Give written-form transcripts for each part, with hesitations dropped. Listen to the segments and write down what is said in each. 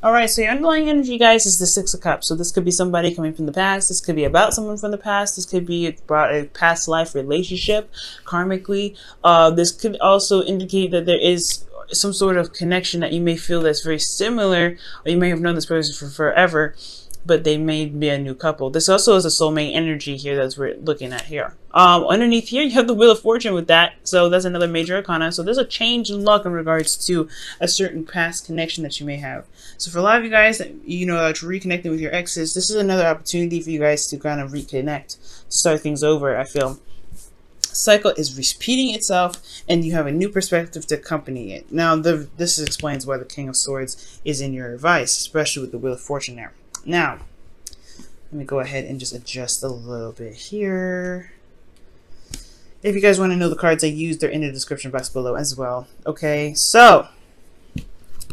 All right, so your underlying energy, guys, is the Six of Cups. So this could be somebody coming from the past. This could be about someone from the past. This could be about a past life relationship, karmically. This could also indicate that there is some sort of connection that you may feel that's very similar, or you may have known this person for forever, but they may be a new couple. This also is a soulmate energy here that we're looking at here. Underneath here, you have the Wheel of Fortune with that. So that's another major arcana. So there's a change in luck in regards to a certain past connection that you may have. So for a lot of you guys that, you know, are reconnecting with your exes, this is another opportunity for you guys to kind of reconnect, start things over, I feel. Cycle is repeating itself, and you have a new perspective to accompany it. Now, this explains why the King of Swords is in your advice, especially with the Wheel of Fortune there. Now, let me go ahead and just adjust a little bit here. If you guys want to know the cards I used, they're in the description box below as well. Okay, so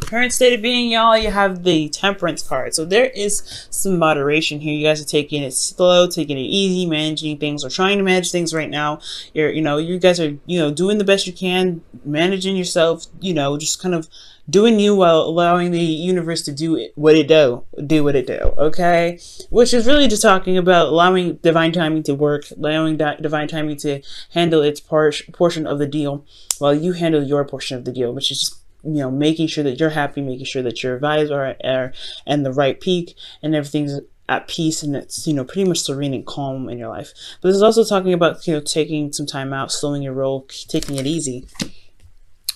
current state of being, y'all, you have the Temperance card. So there is some moderation here. You guys are taking it slow, taking it easy, managing things, or trying to manage things right now. You guys are, doing the best you can, managing yourself, just kind of doing you while allowing the universe to do what it do, okay? Which is really just talking about allowing divine timing to work, allowing that divine timing to handle its portion of the deal while you handle your portion of the deal, which is just, making sure that you're happy, making sure that your vibes are and the right peak and everything's at peace, and it's, pretty much serene and calm in your life. But this is also talking about, taking some time out, slowing your roll, taking it easy.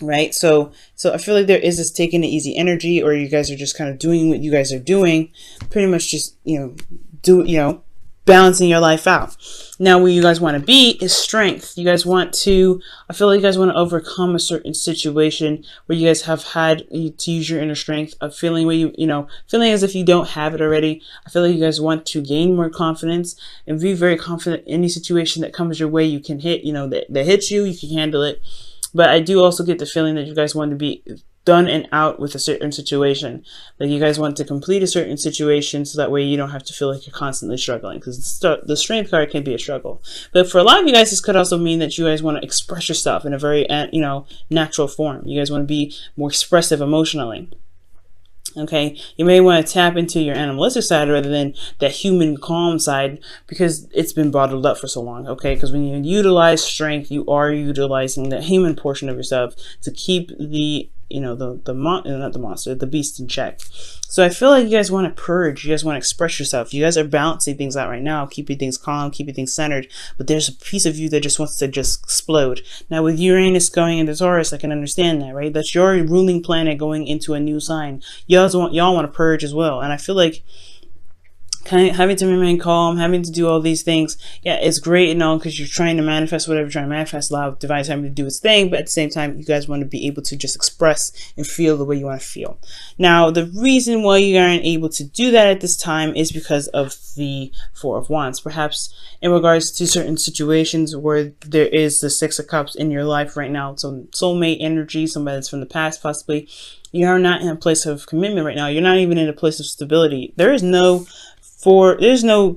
Right, so I feel like there is this taking it easy energy, or you guys are just kind of doing what you guys are doing, pretty much just balancing your life out. Now, where you guys want to be is strength. You guys want to, I feel like you guys want to overcome a certain situation where you guys have had to use your inner strength, a feeling where feeling as if you don't have it already. I feel like you guys want to gain more confidence and be very confident in any situation that comes your way. You can hit, that hits you, you can handle it. But I do also get the feeling that you guys want to be done and out with a certain situation. Like you guys want to complete a certain situation so that way you don't have to feel like you're constantly struggling, because the strength card can be a struggle. But for a lot of you guys, this could also mean that you guys want to express yourself in a very, natural form. You guys want to be more expressive emotionally. Okay, you may want to tap into your animalistic side rather than that human calm side, because it's been bottled up for so long. Okay, because when you utilize strength, you are utilizing the human portion of yourself to keep the the beast in check. So I feel like you guys want to purge, you guys want to express yourself. You guys are balancing things out right now, keeping things calm, keeping things centered, but there's a piece of you that just wants to just explode. Now with Uranus going into Taurus, I can understand that, right? That's your ruling planet going into a new sign. Y'all want to purge as well. And I feel like kind of having to remain calm, having to do all these things, yeah, it's great and all, because you're trying to manifest whatever you're trying to manifest, allow divine time to do its thing, but at the same time, you guys want to be able to just express and feel the way you want to feel. Now, the reason why you aren't able to do that at this time is because of the Four of Wands. Perhaps in regards to certain situations where there is the Six of Cups in your life right now, so soulmate energy, somebody that's from the past possibly, you are not in a place of commitment right now. You're not even in a place of stability. There's no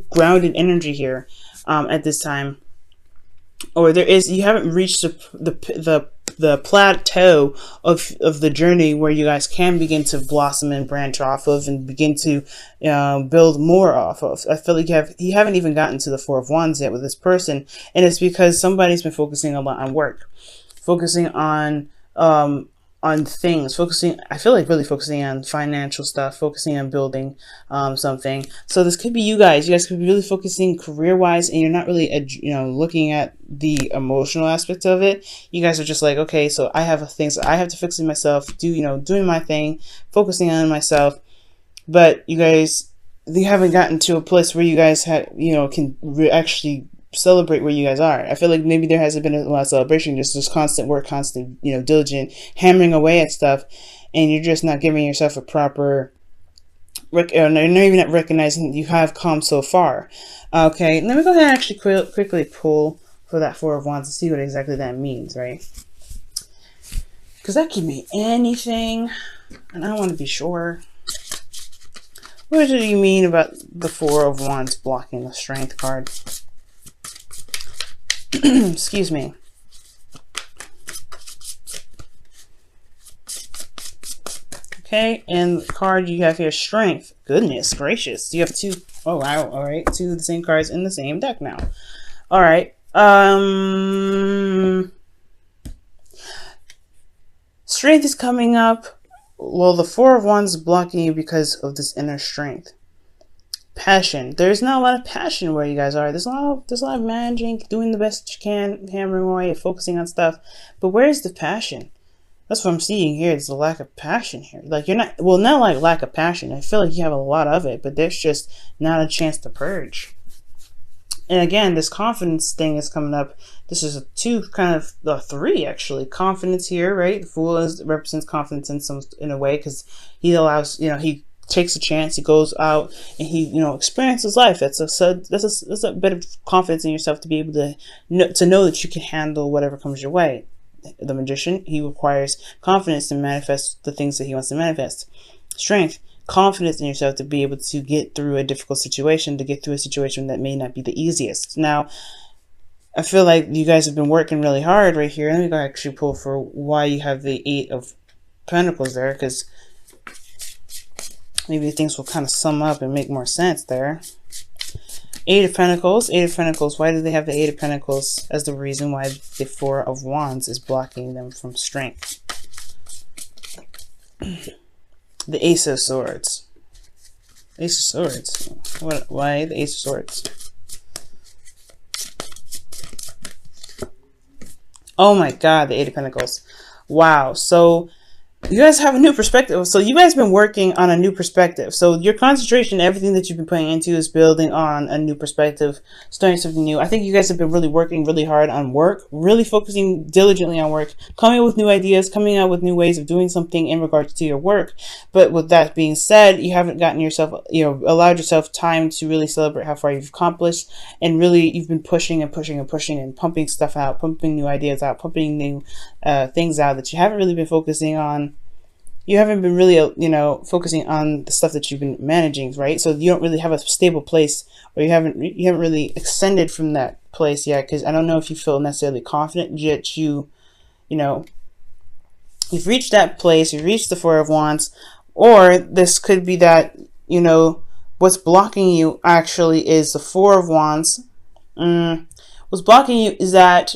grounded energy here at this time, or you haven't reached the plateau of the journey where you guys can begin to blossom and branch off of and begin to build more off of. I feel like you haven't even gotten to the Four of Wands yet with this person, and it's because somebody's been focusing a lot on work, focusing on things, I feel like really focusing on financial stuff, focusing on building something. So this could be you guys could be really focusing career-wise, and you're not really looking at the emotional aspect of it. You guys are just like, okay, so I have things I have to fix in myself, doing my thing, focusing on myself. But you haven't gotten to a place where you guys can actually celebrate where you guys are. I feel like maybe there hasn't been a lot of celebration, just constant work, constant, diligent, hammering away at stuff, and you're just not giving yourself a proper, you're not even recognizing that you have come so far. Okay, let me go ahead and actually quickly pull for that Four of Wands to see what exactly that means, right? Because that could mean anything, and I want to be sure. What do you mean about the Four of Wands blocking the Strength card? Excuse me. Okay, and the card you have here, Strength. Goodness gracious. You have two. Oh, wow. All right. Two of the same cards in the same deck now. All right. Strength is coming up. Well, the Four of Wands is blocking you because of this inner strength. Passion. There's not a lot of passion where you guys are. There's a lot of managing, doing the best you can, hammering away, focusing on stuff. But where's the passion? That's what I'm seeing here. There's a lack of passion here. Like you're not, well, not like lack of passion. I feel like you have a lot of it, but there's just not a chance to purge. And again, this confidence thing is coming up. This is a two, kind of the three actually. Confidence here, right? The Fool represents confidence in a way, because he allows, he takes a chance. He goes out and he, experiences life. That's a bit of confidence in yourself to be able to know that you can handle whatever comes your way. The Magician, he requires confidence to manifest the things that he wants to manifest. Strength, confidence in yourself to be able to get through a difficult situation, to get through a situation that may not be the easiest. Now, I feel like you guys have been working really hard right here. Let me go actually pull for why you have the Eight of Pentacles there, because maybe things will kind of sum up and make more sense there. Eight of Pentacles. Eight of Pentacles. Why do they have the Eight of Pentacles as the reason why the Four of Wands is blocking them from strength? The Ace of Swords. Ace of Swords. Why the Ace of Swords? Oh my God, the Eight of Pentacles. Wow. So you guys have a new perspective. So you guys have been working on a new perspective. So your concentration, everything that you've been putting into is building on a new perspective, starting something new. I think you guys have been really working really hard on work, really focusing diligently on work, coming up with new ideas, coming out with new ways of doing something in regards to your work. But with that being said, you haven't gotten yourself, allowed yourself time to really celebrate how far you've accomplished. And really, you've been pushing and pushing and pushing and pumping stuff out, pumping new ideas out, pumping new things out that you haven't really been focusing on. You haven't been really, focusing on the stuff that you've been managing, right? So you don't really have a stable place, or you haven't really ascended from that place yet. Because I don't know if you feel necessarily confident yet. You've reached that place. You've reached the Four of Wands, or this could be that what's blocking you actually is the Four of Wands. What's blocking you is that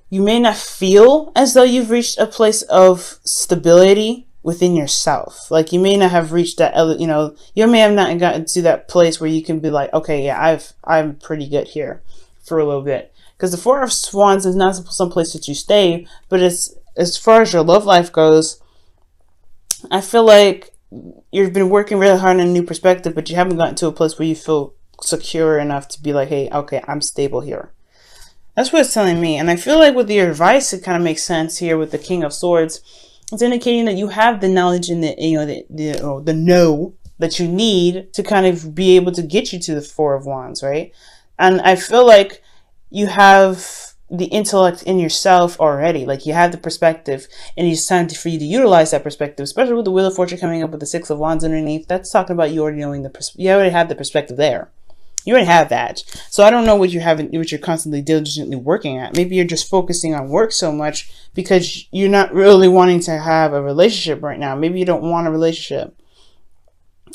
you may not feel as though you've reached a place of stability within yourself. Like you may not have reached that, you may have not gotten to that place where you can be like, okay, yeah, I'm pretty good here for a little bit. Because the Four of Wands is not some place that you stay, but it's, as far as your love life goes, I feel like you've been working really hard on a new perspective, but you haven't gotten to a place where you feel secure enough to be like, hey, okay, I'm stable here. That's what it's telling me. And I feel like with your advice, it kind of makes sense here with the King of Swords. It's indicating that you have the knowledge and the know that you need to kind of be able to get you to the Four of Wands, right? And I feel like you have the intellect in yourself already. Like you have the perspective, and it's time for you to utilize that perspective, especially with the Wheel of Fortune coming up with the Six of Wands underneath. That's talking about you already knowing you already have the perspective there. You already have that. So I don't know what you're constantly diligently working at. Maybe you're just focusing on work so much because you're not really wanting to have a relationship right now. Maybe you don't want a relationship.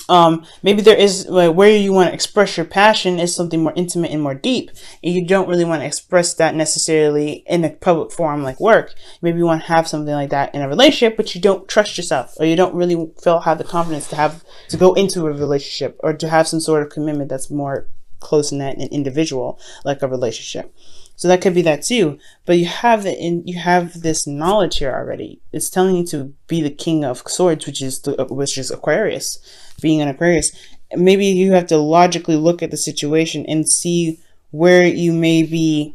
Maybe there is where you want to express your passion is something more intimate and more deep, and you don't really want to express that necessarily in a public forum like work. Maybe you want to have something like that in a relationship, but you don't trust yourself, or you don't really have the confidence to go into a relationship, or to have some sort of commitment that's more close knit and individual, like a relationship. So that could be that too. But you have this knowledge here already. It's telling you to be the King of Swords, which is Aquarius. Being an Aquarius, maybe you have to logically look at the situation and see where you may be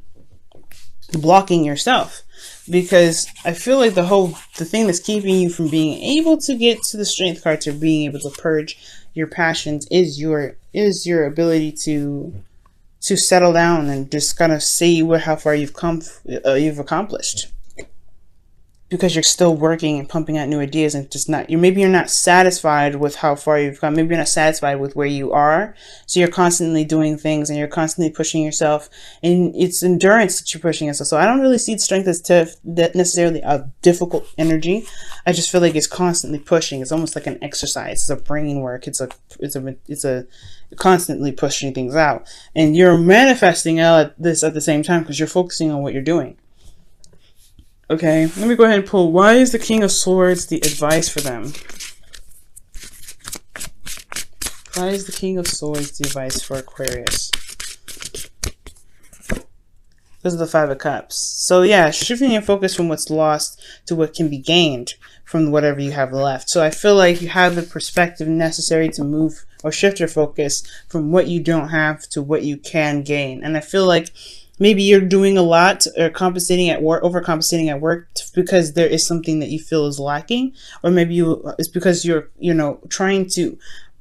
blocking yourself. Because I feel like the thing that's keeping you from being able to get to the Strength card, to being able to purge your passions, is your ability to settle down and just kind of see how far you've come, you've accomplished. because you're still working and pumping out new ideas, and just not, maybe you're not satisfied with how far you've come. Maybe you're not satisfied with where you are. So you're constantly doing things and you're constantly pushing yourself, and it's endurance that you're pushing yourself. So I don't really see strength as that necessarily a difficult energy. I just feel like it's constantly pushing. It's almost like an exercise. It's a brain work. It's a constantly pushing things out, and you're manifesting out this at the same time because you're focusing on what you're doing. Okay, let me go ahead and pull. Why is the King of Swords the advice for them? Why is the King of Swords the advice for Aquarius? Because of the Five of Cups. So yeah, shifting your focus from what's lost to what can be gained from whatever you have left. So I feel like you have the perspective necessary to move or shift your focus from what you don't have to what you can gain. And I feel like maybe you're doing a lot or compensating at work, overcompensating at work because there is something that you feel is lacking, or maybe it's because you're, trying to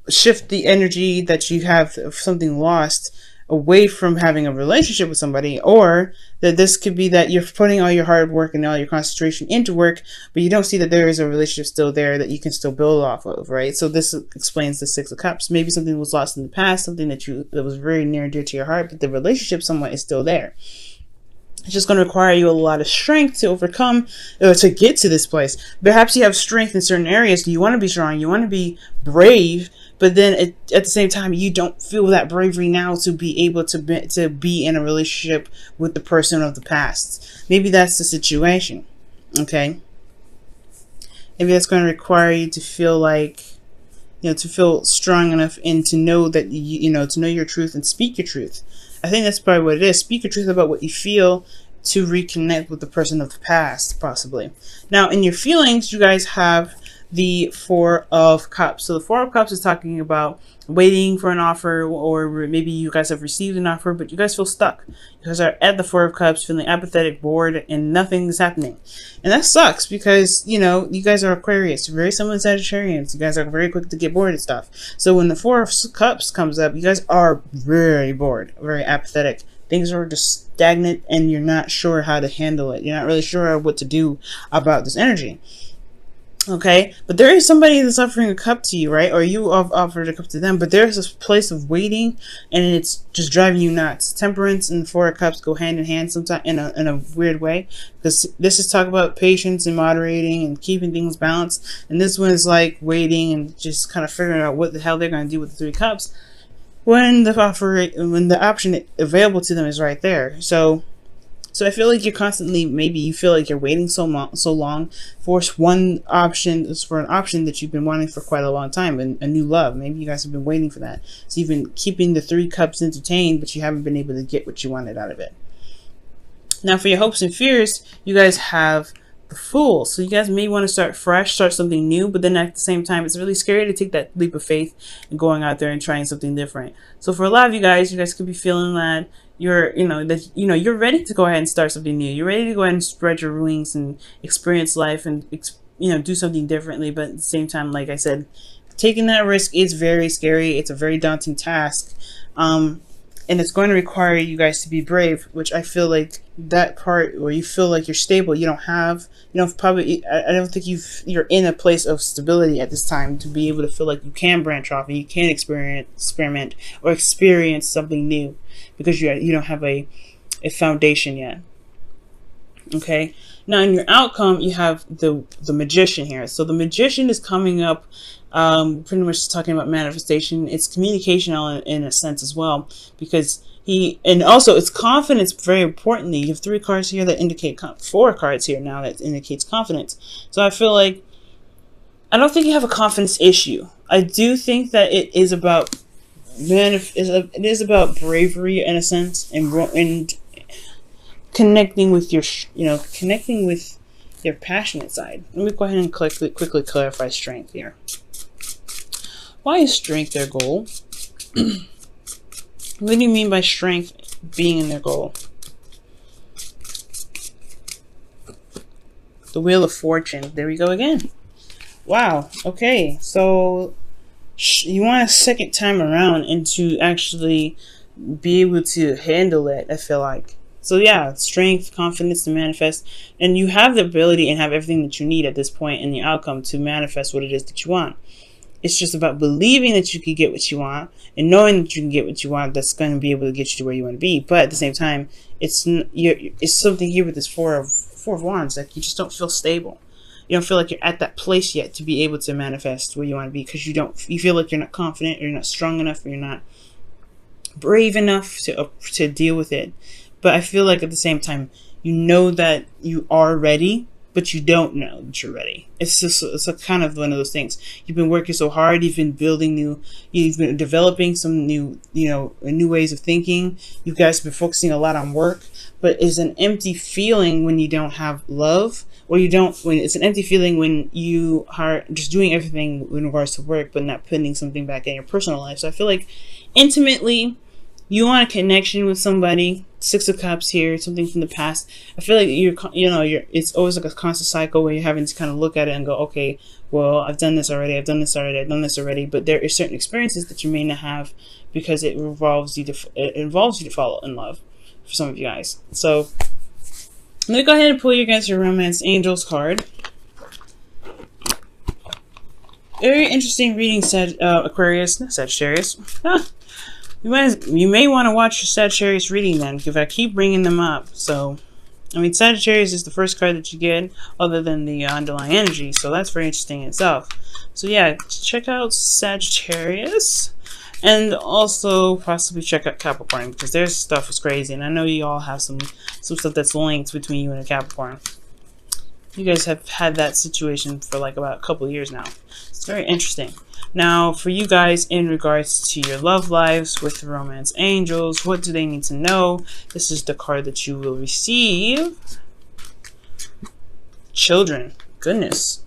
shift the energy that you have of something lost away from having a relationship with somebody, or that this could be that you're putting all your hard work and all your concentration into work, but you don't see that there is a relationship still there that you can still build off of, right? So this explains the Six of Cups. Maybe something was lost in the past, something that was very near and dear to your heart, but the relationship somewhat is still there. It's just going to require you a lot of strength to overcome, to get to this place. Perhaps you have strength in certain areas. You want to be strong. You want to be brave. But then at the same time, you don't feel that bravery now to be able to be in a relationship with the person of the past. Maybe that's the situation. Okay. Maybe that's going to require you to feel like, to feel strong enough and to know that, to know your truth and speak your truth. I think that's probably what it is. Speak your truth about what you feel to reconnect with the person of the past, possibly. Now, in your feelings, you guys have the Four of Cups. So the Four of Cups is talking about waiting for an offer, or maybe you guys have received an offer, but you guys feel stuck. You guys are at the Four of Cups, feeling apathetic, bored, and nothing is happening. And that sucks because, you guys are Aquarius, very similar to Sagittarians. You guys are very quick to get bored and stuff. So when the Four of Cups comes up, you guys are very bored, very apathetic. Things are just stagnant and you're not sure how to handle it. You're not really sure what to do about this energy. Okay, but there is somebody that's offering a cup to you, right? Or you have offered a cup to them, but there's this place of waiting and it's just driving you nuts. Temperance and Four of Cups go hand in hand sometimes in a weird way, because this is talk about patience and moderating and keeping things balanced, and this one is like waiting and just kind of figuring out what the hell they're going to do with the Three Cups when the option available to them is right there. So I feel like you're constantly, maybe you feel like you're waiting so long for an option that you've been wanting for quite a long time, and a new love. Maybe you guys have been waiting for that. So you've been keeping the Three Cups entertained, but you haven't been able to get what you wanted out of it. Now for your hopes and fears, you guys have the Fool. So you guys may want to start fresh, start something new, but then at the same time, it's really scary to take that leap of faith and going out there and trying something different. So for a lot of you guys could be feeling that you're ready to go ahead and start something new. You're ready to go ahead and spread your wings and experience life and do something differently. But at the same time, like I said, taking that risk is very scary. It's a very daunting task, and it's going to require you guys to be brave. Which I feel like that part where you feel like you're stable, I don't think you're in a place of stability at this time to be able to feel like you can branch off and you can experiment or experience something new, because you don't have a foundation yet. Okay, now in your outcome, you have the Magician here. So the Magician is coming up, pretty much talking about manifestation. It's communication in a sense as well, because and also it's confidence. Very importantly, you have 3 cards here that indicate 4 cards here now that indicates confidence. So I feel like I don't think you have a confidence issue. I do think that it is about bravery in a sense, and connecting with your passionate side. Let me go ahead and quickly clarify strength here. Why is strength their goal? What do you mean by strength being in their goal? The Wheel of Fortune. There we go again. Wow. Okay. So you want a second time around and to actually be able to handle it, I feel like. So yeah, strength, confidence to manifest, and you have the ability and have everything that you need at this point in the outcome to manifest what it is that you want. It's just about believing that you can get what you want and knowing that you can get what you want. That's going to be able to get you to where you want to be. But at the same time, it's something here with this four of wands. Like, you just don't feel stable. You don't feel like you're at that place yet to be able to manifest where you want to be, because you feel like you're not confident, or you're not strong enough, or you're not brave enough to deal with it. But I feel like at the same time, you know that you are ready, but you don't know that you're ready. It's a kind of one of those things. You've been working so hard. You've been you've been developing some new ways of thinking. You guys have been focusing a lot on work, but it's an empty feeling when you don't have love, or it's an empty feeling when you are just doing everything in regards to work, but not putting something back in your personal life. So I feel like intimately, you want a connection with somebody. Six of Cups here, something from the past. I feel like it's always like a constant cycle where you're having to kind of look at it and go, okay, well, I've done this already, but there are certain experiences that you may not have, because it involves you to fall in love for some of you guys. So let me go ahead and pull you guys your Romance Angels card. Very interesting reading, Aquarius, not Sagittarius. You may want to watch your Sagittarius reading then, because I keep bringing them up. So, I mean, Sagittarius is the first card that you get, other than the underlying energy. So that's very interesting in itself. So yeah, check out Sagittarius, and also possibly check out Capricorn, because their stuff is crazy. And I know you all have some stuff that's linked between you and a Capricorn. You guys have had that situation for like about a couple of years now. It's very interesting. Now, for you guys, in regards to your love lives with the Romance Angels, what do they need to know? This is the card that you will receive. Children. Goodness.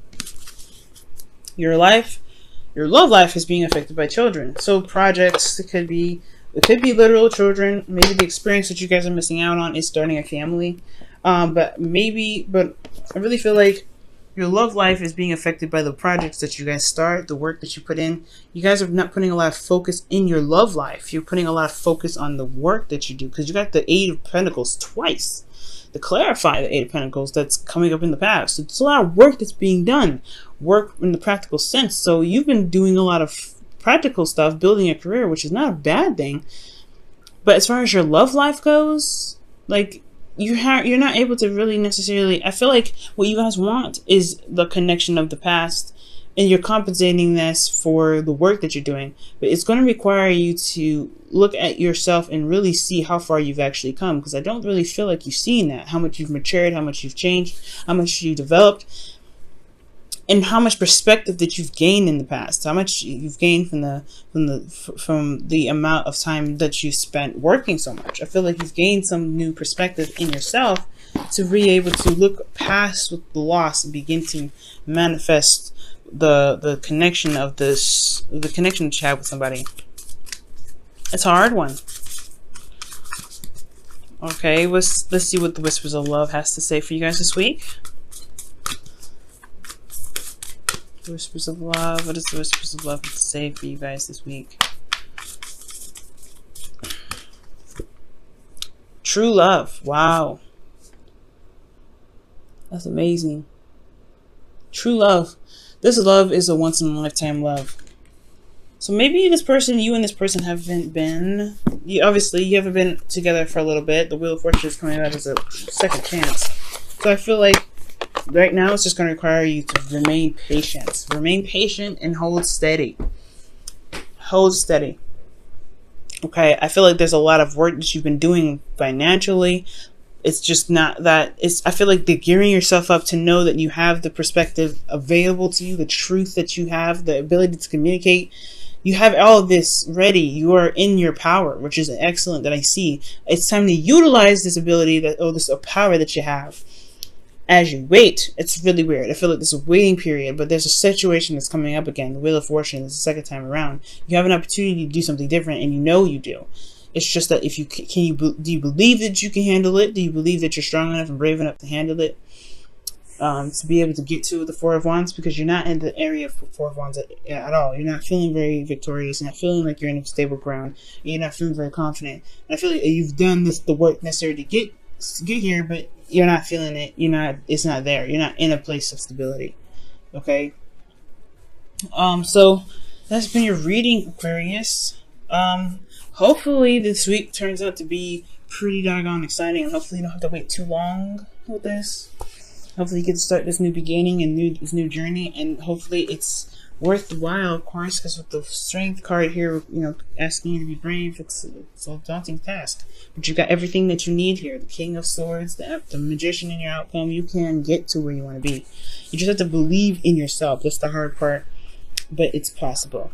Your love life is being affected by children. So projects, it could be literal children. Maybe the experience that you guys are missing out on is starting a family. But I really feel like your love life is being affected by the projects that you guys start, the work that you put in. You guys are not putting a lot of focus in your love life. You're putting a lot of focus on the work that you do, because you got the Eight of Pentacles twice. To clarify the Eight of Pentacles that's coming up in the past. So it's a lot of work that's being done. Work in the practical sense. So you've been doing a lot of practical stuff, building a career, which is not a bad thing. But as far as your love life goes, like, you're not able to really necessarily, I feel like what you guys want is the connection of the past, and you're compensating this for the work that you're doing. But it's going to require you to look at yourself and really see how far you've actually come, because I don't really feel like you've seen that, how much you've matured, how much you've changed, how much you've developed, and how much perspective that you've gained in the past, how much you've gained from the amount of time that you spent working so much. I feel like you've gained some new perspective in yourself to be able to look past the loss and begin to manifest the connection of the connection that you have with somebody. It's a hard one. Okay, let's see what the Whispers of Love has to say for you guys this week. Whispers of Love. What does the Whispers of Love have to say for you guys this week? True love. Wow. That's amazing. True love. This love is a once-in-a-lifetime love. So maybe this person, you and this person haven't been... Obviously, you haven't been together for a little bit. The Wheel of Fortune is coming out as a second chance. So I feel like right now, it's just going to require you to remain patient. Remain patient and hold steady. Hold steady. Okay, I feel like there's a lot of work that you've been doing financially. It's just not that. I feel like they're gearing yourself up to know that you have the perspective available to you, the truth that you have, the ability to communicate. You have all of this ready. You are in your power, which is excellent that I see. It's time to utilize this ability, this power that you have. As you wait, it's really weird. I feel like there's a waiting period, but there's a situation that's coming up again. The Wheel of Fortune is the second time around. You have an opportunity to do something different, and you know you do. It's just that if you do you believe that you can handle it? Do you believe that you're strong enough and brave enough to handle it? To be able to get to the Four of Wands, because you're not in the area of Four of Wands at all. You're not feeling very victorious. You're not feeling like you're in a stable ground. You're not feeling very confident. And I feel like you've done the work necessary to get get here, but you're not feeling it. It's not there. You're not in a place of stability. Okay. So that's been your reading, Aquarius. Hopefully this week turns out to be pretty doggone exciting, and hopefully you don't have to wait too long with this. Hopefully you get to start this new beginning and this new journey, and hopefully it's worthwhile, of course, because with the Strength card here, asking you to be brave, it's a daunting task. But you've got everything that you need here. The King of Swords, the Magician in your outcome. You can get to where you want to be. You just have to believe in yourself. That's the hard part, but it's possible.